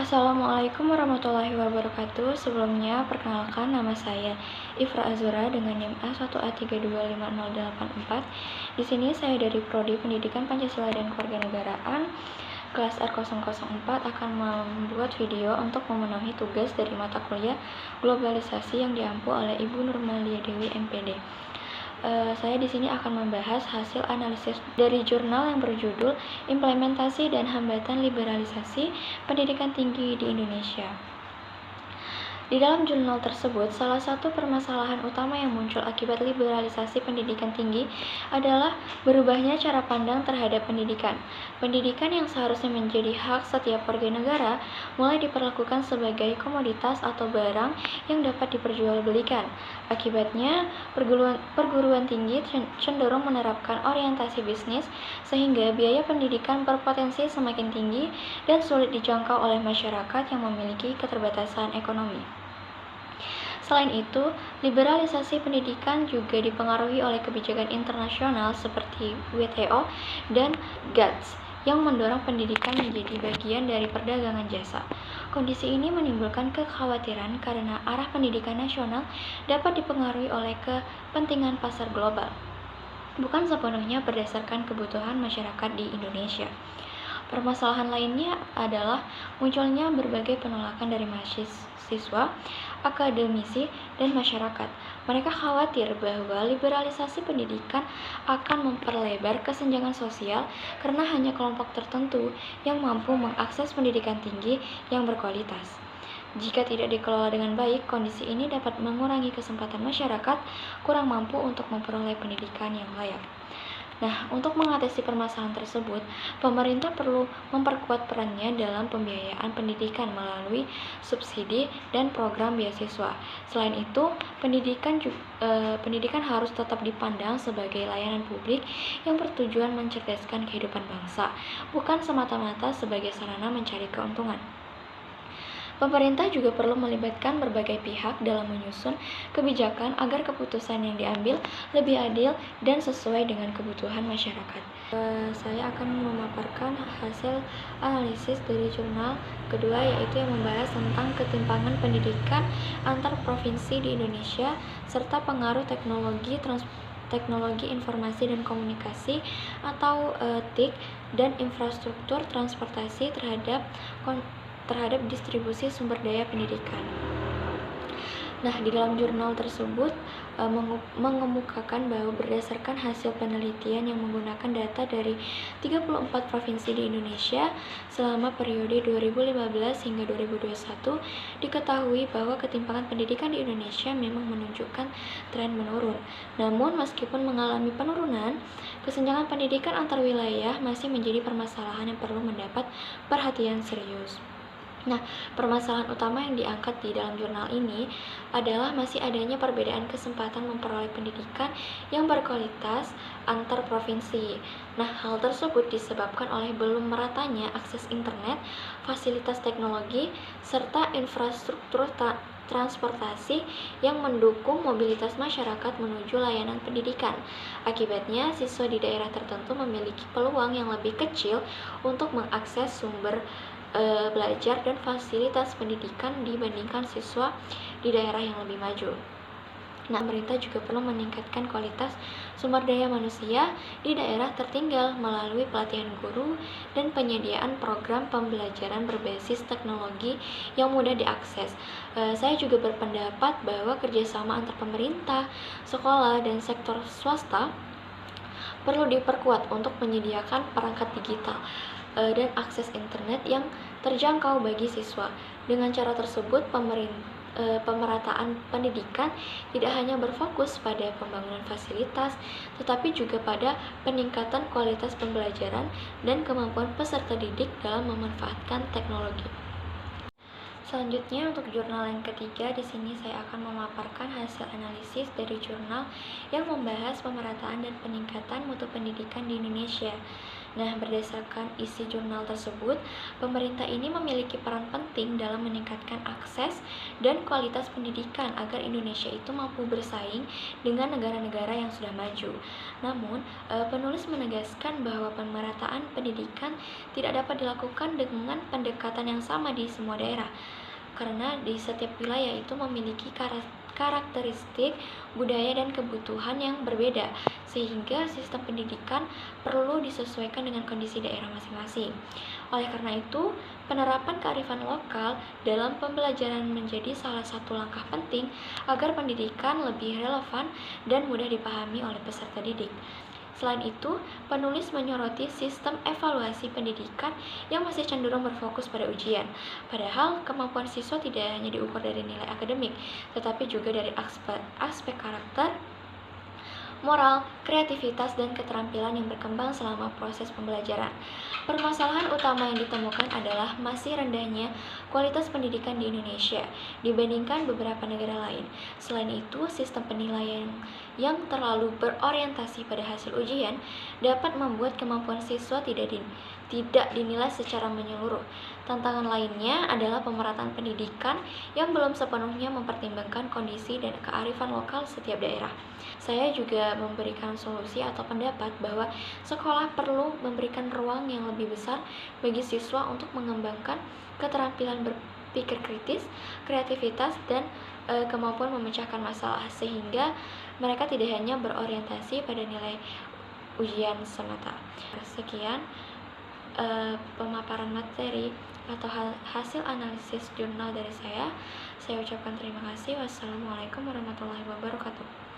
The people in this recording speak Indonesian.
Assalamualaikum warahmatullahi wabarakatuh. Sebelumnya, perkenalkan nama saya Ifra Azura dengan NIM A1A3250884. Di sini saya dari Prodi Pendidikan Pancasila dan Kewarganegaraan kelas R004 akan membuat video untuk memenuhi tugas dari mata kuliah globalisasi yang diampu oleh Ibu Nurmalia Dewi MPD. Saya di sini akan membahas hasil analisis dari jurnal yang berjudul Implementasi dan Hambatan Liberalisasi Pendidikan Tinggi di Indonesia. Di dalam jurnal tersebut, salah satu permasalahan utama yang muncul akibat liberalisasi pendidikan tinggi adalah berubahnya cara pandang terhadap pendidikan. Pendidikan yang seharusnya menjadi hak setiap warga negara mulai diperlakukan sebagai komoditas atau barang yang dapat diperjualbelikan. Akibatnya, perguruan tinggi cenderung menerapkan orientasi bisnis sehingga biaya pendidikan berpotensi semakin tinggi dan sulit dijangkau oleh masyarakat yang memiliki keterbatasan ekonomi. Selain itu, liberalisasi pendidikan juga dipengaruhi oleh kebijakan internasional seperti WTO dan GATS yang mendorong pendidikan menjadi bagian dari perdagangan jasa. Kondisi ini menimbulkan kekhawatiran karena arah pendidikan nasional dapat dipengaruhi oleh kepentingan pasar global, bukan sepenuhnya berdasarkan kebutuhan masyarakat di Indonesia. Permasalahan lainnya adalah munculnya berbagai penolakan dari mahasiswa, akademisi, dan masyarakat. Mereka khawatir bahwa liberalisasi pendidikan akan memperlebar kesenjangan sosial karena hanya kelompok tertentu yang mampu mengakses pendidikan tinggi yang berkualitas. Jika tidak dikelola dengan baik, kondisi ini dapat mengurangi kesempatan masyarakat kurang mampu untuk memperoleh pendidikan yang layak. Nah, untuk mengatasi permasalahan tersebut, pemerintah perlu memperkuat perannya dalam pembiayaan pendidikan melalui subsidi dan program beasiswa. Selain itu, pendidikan harus tetap dipandang sebagai layanan publik yang bertujuan mencerdaskan kehidupan bangsa, bukan semata-mata sebagai sarana mencari keuntungan. Pemerintah juga perlu melibatkan berbagai pihak dalam menyusun kebijakan agar keputusan yang diambil lebih adil dan sesuai dengan kebutuhan masyarakat. Saya akan memaparkan hasil analisis dari jurnal kedua, yaitu yang membahas tentang ketimpangan pendidikan antar provinsi di Indonesia serta pengaruh teknologi informasi dan komunikasi atau TIK dan infrastruktur transportasi terhadap distribusi sumber daya pendidikan. Nah, di dalam jurnal tersebut mengemukakan bahwa berdasarkan hasil penelitian yang menggunakan data dari 34 provinsi di Indonesia selama periode 2015 hingga 2021, diketahui bahwa ketimpangan pendidikan di Indonesia memang menunjukkan tren menurun. Namun, meskipun mengalami penurunan, kesenjangan pendidikan antar wilayah masih menjadi permasalahan yang perlu mendapat perhatian serius. Nah, permasalahan utama yang diangkat di dalam jurnal ini adalah masih adanya perbedaan kesempatan memperoleh pendidikan yang berkualitas antar provinsi. Nah, hal tersebut disebabkan oleh belum meratanya akses internet, fasilitas teknologi, serta infrastruktur transportasi yang mendukung mobilitas masyarakat menuju layanan pendidikan. Akibatnya, siswa di daerah tertentu memiliki peluang yang lebih kecil untuk mengakses sumber belajar dan fasilitas pendidikan dibandingkan siswa di daerah yang lebih maju. Nah, pemerintah juga perlu meningkatkan kualitas sumber daya manusia di daerah tertinggal melalui pelatihan guru dan penyediaan program pembelajaran berbasis teknologi yang mudah diakses. Saya juga berpendapat bahwa kerjasama antar pemerintah, sekolah, dan sektor swasta perlu diperkuat untuk menyediakan perangkat digital dan akses internet yang terjangkau bagi siswa. Dengan cara tersebut, pemerataan pendidikan tidak hanya berfokus pada pembangunan fasilitas, tetapi juga pada peningkatan kualitas pembelajaran dan kemampuan peserta didik dalam memanfaatkan teknologi. Selanjutnya, untuk jurnal yang ketiga, di sini saya akan memaparkan hasil analisis dari jurnal yang membahas pemerataan dan peningkatan mutu pendidikan di Indonesia. Nah, berdasarkan isi jurnal tersebut, pemerintah ini memiliki peran penting dalam meningkatkan akses dan kualitas pendidikan agar Indonesia itu mampu bersaing dengan negara-negara yang sudah maju. Namun, penulis menegaskan bahwa pemerataan pendidikan tidak dapat dilakukan dengan pendekatan yang sama di semua daerah, karena di setiap wilayah itu memiliki karakteristik budaya dan kebutuhan yang berbeda, sehingga sistem pendidikan perlu disesuaikan dengan kondisi daerah masing-masing. Oleh karena itu, penerapan kearifan lokal dalam pembelajaran menjadi salah satu langkah penting agar pendidikan lebih relevan dan mudah dipahami oleh peserta didik. Selain itu, penulis menyoroti sistem evaluasi pendidikan yang masih cenderung berfokus pada ujian. Padahal, kemampuan siswa tidak hanya diukur dari nilai akademik, tetapi juga dari aspek karakter, moral, kreativitas, dan keterampilan yang berkembang selama proses pembelajaran. Permasalahan utama yang ditemukan adalah masih rendahnya kualitas pendidikan di Indonesia dibandingkan beberapa negara lain. Selain itu, sistem penilaian yang terlalu berorientasi pada hasil ujian dapat membuat kemampuan siswa tidak dinilai secara menyeluruh. Tantangan lainnya adalah pemerataan pendidikan yang belum sepenuhnya mempertimbangkan kondisi dan kearifan lokal setiap daerah. Saya juga memberikan solusi atau pendapat bahwa sekolah perlu memberikan ruang yang lebih besar bagi siswa untuk mengembangkan keterampilan berpikir kritis, kreativitas, dan kemampuan memecahkan masalah, sehingga mereka tidak hanya berorientasi pada nilai ujian semata. Sekian pemaparan materi atau hasil analisis jurnal dari saya. Saya ucapkan terima kasih. Wassalamualaikum warahmatullahi wabarakatuh.